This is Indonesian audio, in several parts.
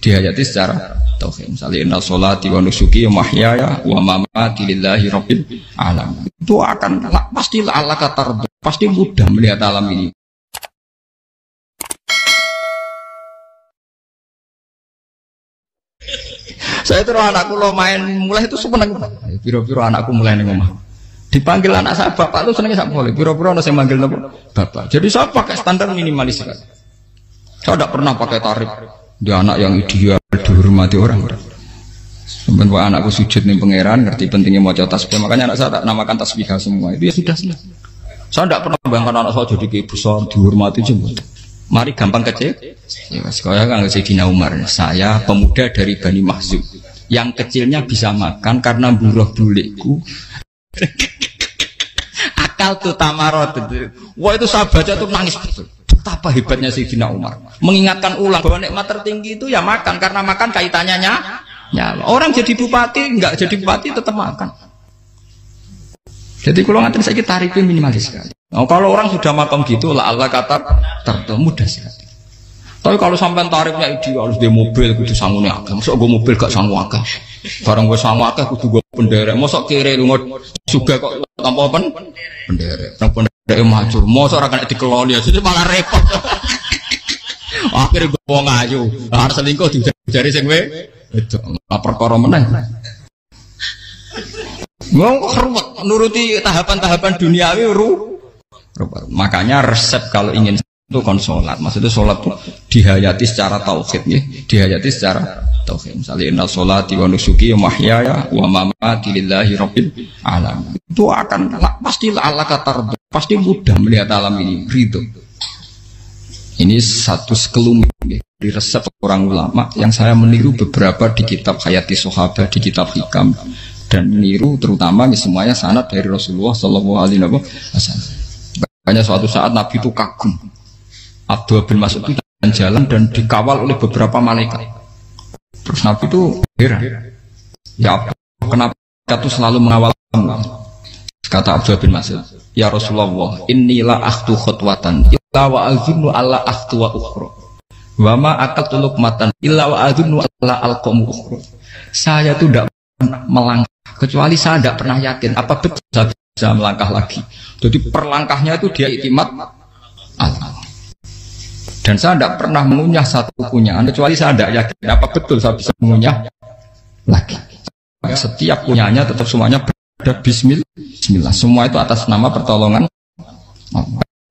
dihayati secara tauhid. Misalnya inna sholati wa nusuki wa mahyaya wa mamati lillahi rabbil alamin. Itu akan pasti Allah katar, pasti mudah melihat alam ini. Saya terus anakku lo main mulai itu seneng. Piro-piro anakku mulai ning omah. Dipanggil anak saya bapak itu senengnya sak boleh. Piro-piro ono sing manggil bapak. Jadi saya pakai standar minimalis. Saya tidak pernah pakai tarif. Dia anak yang ideal dihormati orang. Sebenarnya anakku sujud nih pangeran, ngerti pentingnya mau tasbih. Makanya anak saya tak namakan tasbih semua. Itu ya sudah selesai. Saya tidak pernah bayangkan anak saya jadi kayak besar dihormati jemput. Mari gampang kecil. Ya, saya kan Sayyidina Umar. Saya pemuda dari Bani Mahzub. Yang kecilnya bisa makan karena buruh bulikku. Akal tuh tamarot. Wah itu saya baca tuh nangis betul. Betapa hebatnya Sayyidina Umar. Mengingatkan ulang bahwa nikmat tertinggi itu ya makan. Karena makan kaitannya nyawa. Orang jadi bupati, enggak jadi bupati tetap makan. Jadi kalau ngantin saya tarifnya minimalis sekali. Nah, kalau orang sudah makan gitu, lah Allah kata mudah sekali. Tapi kalau sampai tarifnya ideal harus dia mobil, kudu sangune akeh. Mosok gue mobil gak sangu akeh. Barang gue sangu akeh kudu gue penderek. Mosok kere lu juga kok tanpa penderek. Nang penderek macur. Mosok ora kena dikeloni ya, jadi malah repot. Akhirnya gue wong ayu, arep selingkuh dijari sing itu perkara meneh. Wong ruwet nuruti tahapan-tahapan duniawi Makanya resep kalau ingin itu kon sholat. Maksudnya sholat itu dihayati secara tauhid ya. Dihayati secara tauhid. Misalnya inna sholati wa nusuki wa mahyaya wa mamati lillahi rabbil alamin. Itu akan pasti Allah katar, pasti mudah melihat alam ini ridho. Ini satu sekelumit ya, di resep orang ulama yang saya meniru beberapa di kitab Hayati Sahabat, di kitab Hikam, dan meniru terutama semuanya sanad dari Rasulullah Shallallahu Alaihi Wasallam. Hanya suatu saat Nabi itu kagum. Abdullah bin Mas'ud itu jalan dan dikawal oleh beberapa malaikat. Terus Nabi itu heran. Ya kenapa itu selalu mengawal kamu? Kata Abdullah bin Mas'ud, ya Rasulullah, inilah akhtu khutwatan illa wa azunnu alla akhtu wa ukhra. Wa ma akaltu luqmatan illa wa azunnu alla alqamu ukhra. Saya itu tidak pernah melangkah kecuali saya tidak pernah yakin apa betul saya bisa melangkah lagi. Jadi perlangkahnya itu dia iktimat Allah. Dan saya tidak pernah mengunyah satu kunyahan kecuali saya tidak yakin apa betul saya bisa mengunyah lagi. Setiap kunyahnya tetap semuanya ada Bismillah. Semua itu atas nama pertolongan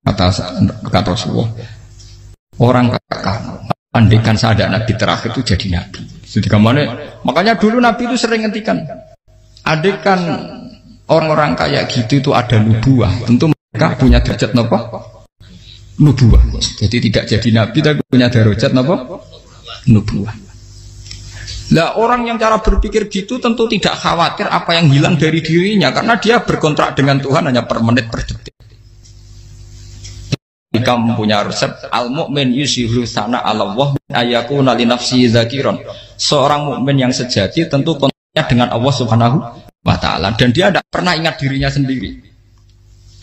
atas kata Rasulullah. Orang kakak andaikan saya ada nabi terakhir itu jadi nabi. Jadi kemana? Makanya dulu nabi itu sering ngendikan, andaikan orang-orang kayak gitu itu ada nubuah, tentu mereka punya derajat nopo nubuah. Jadi tidak jadi nabi tapi punya derajat nopo nubuah. Lah orang yang cara berpikir gitu tentu tidak khawatir apa yang hilang dari dirinya karena dia berkontrak dengan Tuhan hanya per menit per detik. Jika mempunyai resep al-mu'min yusiru sana Allah ayakuna li nafsi zakiron. Seorang mukmin yang sejati tentu kontaknya dengan Allah Subhanahu wa taala dan dia tidak pernah ingat dirinya sendiri.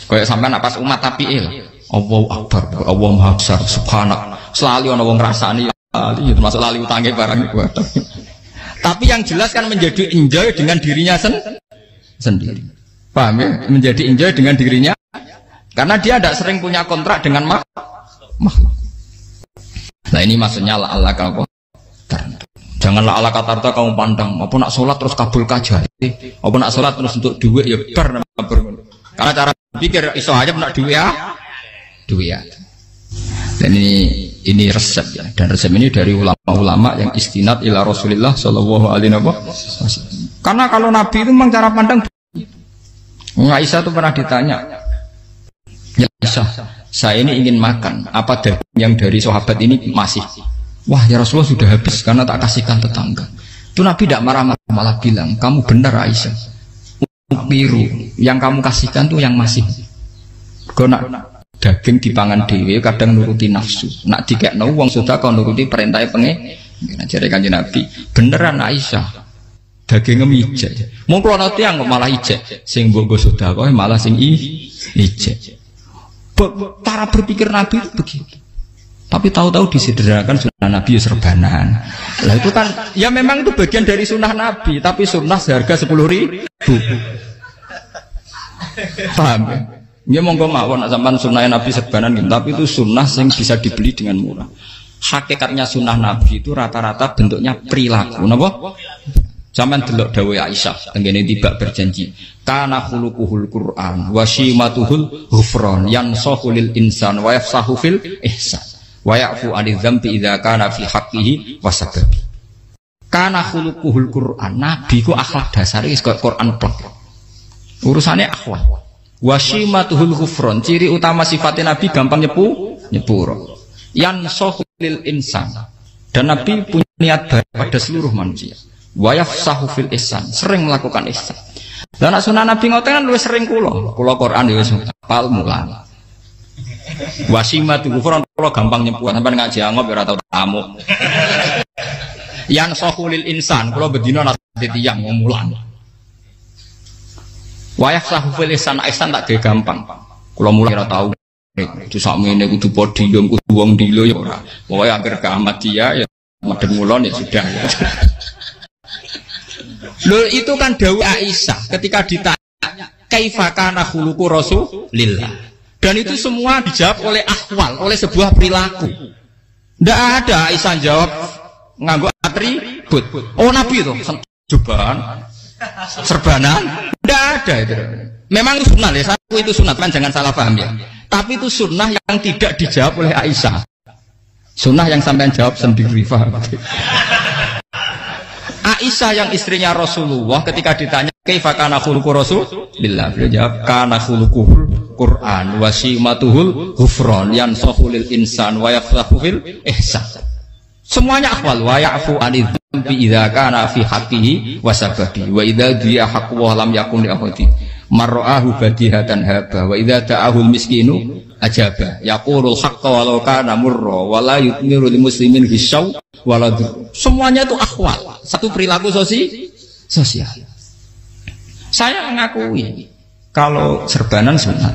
Kayak sampean pas umat tapiil, Allahu akbar, Allah maha besar, subhanak. Selalu ana wong ngrasani termasuk lali utange barang iku. Tapi yang jelas kan menjadi enjoy dengan dirinya sendiri. Paham ya? Menjadi enjoy dengan dirinya karena dia tidak sering punya kontrak dengan makhluk. Nah ini maksudnya Allah kamu. Janganlah Allah kata kamu pandang. Apa nak sholat terus kabul kaja. Apa nak sholat terus untuk duit ya bar. Karena cara pikir iso aja nak duit ya. Dan ini resep ya. Dan resep ini dari ulama-ulama yang istinad ila Rasulillah Shallallahu Alaihi Wasallam. Karena kalau Nabi itu memang cara pandang. Aisyah itu pernah ditanya, ya Aisyah, saya ini ingin makan. Apa daging yang dari sahabat ini masih? Wah ya Rasulullah sudah habis karena tak kasihkan tetangga. Itu Nabi tidak marah-marah malah bilang, kamu benar Aisyah. Biru yang kamu kasihkan tuh yang masih. Karena daging dipangan dewe kadang nuruti nafsu. Nak dikekno wong sedekah nuruti perintah pengen. Jare Kanjeng Nabi, beneran Aisyah. Dagingnya ijek. Mung kula tiyang kok malah ijek. Sing mbok sedekah malah sing ijek. Cara berpikir Nabi itu begitu. Tapi tahu-tahu disederhanakan sunnah Nabi serbanan. Lah itu kan ya memang itu bagian dari sunnah Nabi, tapi sunnah seharga 10.000. Paham ya? Ya monggo mawon sampean sunnah Nabi serbanan gitu, tapi itu sunnah yang bisa dibeli dengan murah. Hakikatnya sunnah Nabi itu rata-rata bentuknya perilaku. Napa? Zaman delok dawuh Aisyah tengene tiba berjanji kana khuluquhul Qur'an wa shimatuhul ghufran yansahu lil insan wa yafsahu fil ihsan wa ya'fu 'anil dzambi idza kana fi haqqihi wa sababi. Kana khuluquhul Qur'an, nabi ku akhlak dasare wis kaya Quran plek. Urusane akhlak. Wa shimatuhul ghufran, ciri utama sifatnya nabi gampang nyepuro. Yansahu lil insan. Dan nabi punya niat baik pada seluruh manusia. Wa yafsahu fil ihsan, sering melakukan ihsan. Dan sunnah Nabi ngoten kan luwih sering kula Quran ya wis hafal mulang. Wasimatu kufron kula gampang nyebut sampean ngaji angop ora tau tamu. Yang sahulil insan kula bedina nate tiyang mulang. Wa yafsahu fil ihsan tak ge gampang. Kula mulang ora tau. Itu sakmene kudu podium kudu wong dilo ya ora. Pokoke akhir kiamat dia ya madhep mulon ya sudah. Loh itu kan dawuh Aisyah ketika ditanya kaifa kana khuluqu Rasulillah. Dan itu semua dijawab oleh ahwal, oleh sebuah perilaku. Ndak ada Aisyah jawab nganggo atribut. Oh Nabi itu jubahan, serbanan, ndak ada itu. Memang itu sunnah ya, itu sunnah kan jangan salah paham ya. Tapi itu sunnah yang tidak dijawab oleh Aisyah. Sunnah yang sampean jawab sendiri, paham? Aisyah yang istrinya Rasulullah ketika ditanya kaifa kana khuluqu Rasulillah, beliau jawab kana khuluquhul Qur'an wa simatuhul ghufran yansahu lil insan wa yafsahu fil ihsan. Semuanya akhwal wa ya'fu 'anil dzambi idza kana fi haqqihi wa sababi wa idza diya haqqu wa lam yakun li ahadi marra'ahu badihatan haba wa idza ta'ahul miskinu ajaba yaqulul haqqa walau kana murra wa la yutmiru lil muslimin hisau wala. Semuanya itu akhwal, satu perilaku sosial. Saya ngakui kalau serbanan sunnah,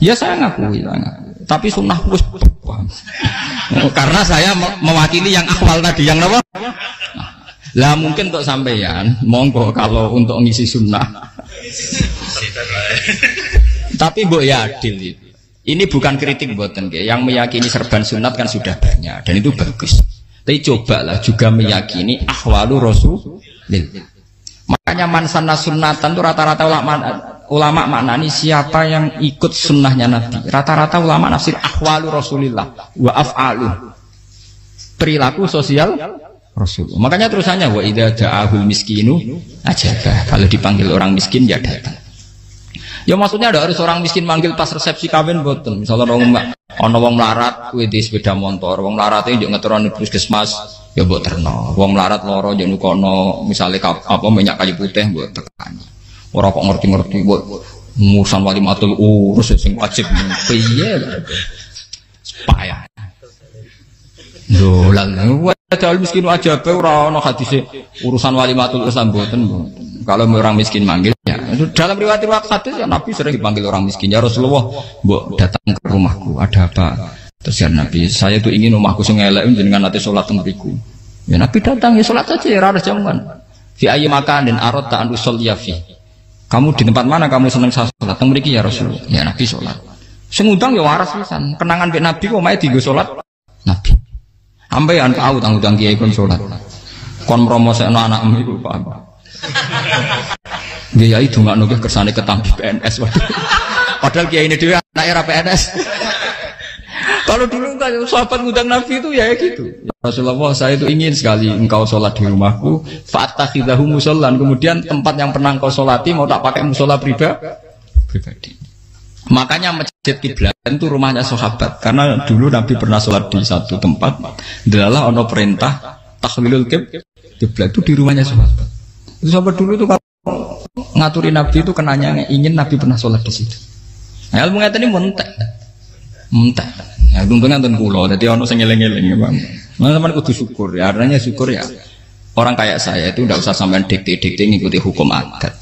ya saya ngakui. Tapi sunnah wis karena saya mewakili yang akhwal tadi, yang apa? Lah mungkin untuk sampeyan, monggo kalau untuk ngisi sunnah. Tapi mbok ya adil itu. Ini bukan kritik mboten nggih. Yang meyakini serban sunat kan sudah banyak dan itu bagus. Tapi cobalah juga meyakini ahwalu Rasulillah. Makanya mansanna sunnatan itu rata-rata ulama maknani siapa yang ikut sunnahnya Nabi. Rata-rata ulama nafsir ahwalu Rasulillah wa af'alu, perilaku sosial Rasul. Makanya terusannya wa idza ja'ahul miskinu ajabah. Kalau dipanggil orang miskin ya datang. Ya maksudnya ada harus orang miskin manggil pas resepsi kawin boten. Misalnya ono wong melarat kuwi di sepeda motor, wong melarate njuk ngeteroni puskesmas ya mbok terno. Wong melarat loro njuk nukono misale apa minyak kayu putih mbok tekani. Ora kok ngerti-ngerti mbok musan walimatul urus sing wajib piye lho. Payah. Lho lan padahal miskin aja pe ora ono hadise urusan walimatul urus mboten. Kalau orang miskin manggil ya. Dalam riwayat hadis ya Nabi sering dipanggil orang miskin. Ya Rasulullah, mbok datang ke rumahku, ada apa? Terus ya Nabi, saya tuh ingin rumahku sing elek jenengan nate salat teng mriku. Ya Nabi datang ya salat saja ya ora jaman. Fi ayyi makanin aradta an usolliya fi. Kamu di tempat mana kamu seneng salat teng mriki ya Rasulullah. Ya Nabi salat. Sing ngundang ya waras pisan. Kenangan mbek Nabi kok mae dienggo salat Nabi. Ampean tahu tanggung kiai kon salat. Kon promosekno anakmu iku paham. Dia itu nggak nugih kersane ketampi PNS. Padahal kiai ini dia anak era PNS. Kalau dulu kan sahabat ngundang Nabi itu ya gitu. Ya Rasulullah, saya itu ingin sekali engkau sholat di rumahku. Fa'takhidahu musollan. Kemudian tempat yang pernah engkau sholati mau tak pakai musola pribadi. Makanya masjid kiblat itu rumahnya sahabat. Karena dulu Nabi pernah sholat di satu tempat. Adalah ono perintah takhlilul kiblat itu di rumahnya sahabat. Itu sahabat dulu itu kalau ngaturi Nabi itu kenanya ingin Nabi pernah sholat di situ. Nah, ilmu ngeten ini mentek. Ya untungnya nonton kulo. Jadi ono sing eling-eling ya bang. Teman-teman kudu syukur ya. Artinya syukur ya. Orang kayak saya itu tidak usah sampean dikte-dikte ngikuti hukum adat.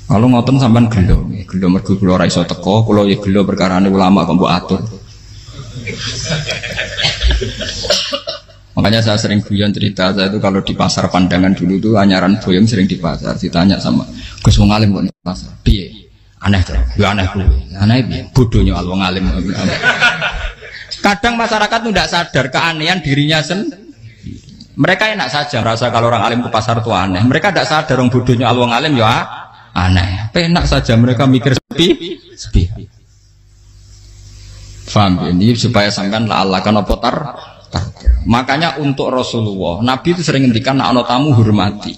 Kalau ngoten sampean gelo mergo kula ora iso teko, kula ya gelo perkarane ulama kok mbok atur. Makanya saya sering guyon cerita, saya itu kalau di pasar Pandangan dulu tuh anyaran boyong sering di pasar, ditanya sama Gus wong alim kok di pasar, piye? Aneh tuh, ya aneh kuwi. Aneh piye? Bodohnya wong alim. Kadang masyarakat tuh tidak sadar keanehan dirinya sendiri. Mereka enak saja merasa kalau orang alim ke pasar itu aneh. Mereka tidak sadar orang bodohnya wong alim ya aneh. Enak saja mereka mikir sepi. Faham ini supaya sampean Allah kan apa tar. Makanya untuk Rasulullah, Nabi itu sering ngendikan ana tamu hormati.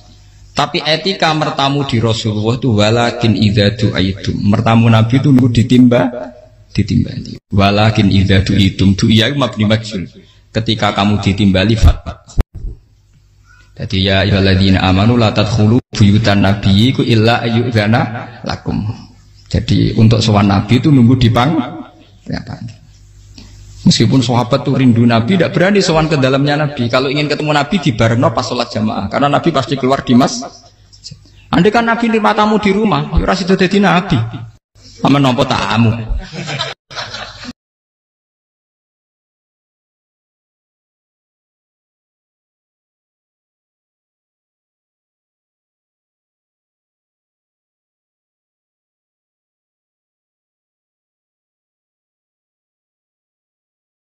Tapi etika mertamu di Rasulullah itu walakin idza du'aitum. Mertamu Nabi itu nunggu ditimbali. Walakin idza du'itum du'iya mabni majhul. Ketika kamu ditimbali jadi ya ayyuhalladzina amanu la tadkhulu buyutan nabiyyi illa ayyudzana lakum. Jadi untuk sowan Nabi itu nunggu di meskipun sahabat tuh rindu Nabi, tidak berani sowan ke dalamnya Nabi. Kalau ingin ketemu Nabi di barno pas sholat jamaah, karena Nabi pasti keluar di andai kan Nabi nerima tamu di rumah, ya ora sida dadi Nabi. Aman nampa tamu.